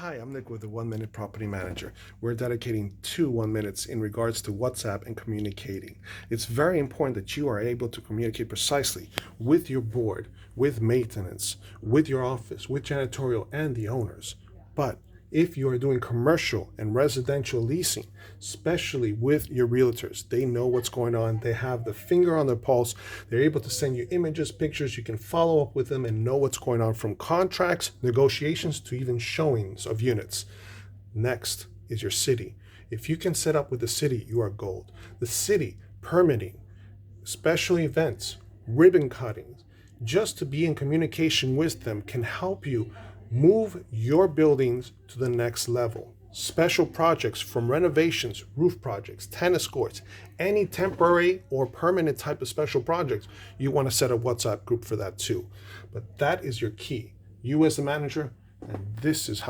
Hi, I'm Nick with the 1 Minute Property Manager. We're dedicating 2 1 minutes in regards to WhatsApp and communicating. It's very important that you are able to communicate precisely with your board, with maintenance, with your office, with janitorial, and the owners. But if you are doing commercial and residential leasing, especially with your realtors, they know what's going on. They have the finger on the pulse. They're able to send you images, pictures. You can follow up with them and know what's going on from contracts, negotiations, to even showings of units. Next is your city. If you can set up with the city, you are gold. The city permitting, special events, ribbon cuttings, just to be in communication with them can help you move your buildings to the next level. Special projects from renovations, roof projects, tennis courts, any temporary or permanent type of special projects, you want to set a WhatsApp group for that too. But that is your key. You as the manager, and this is how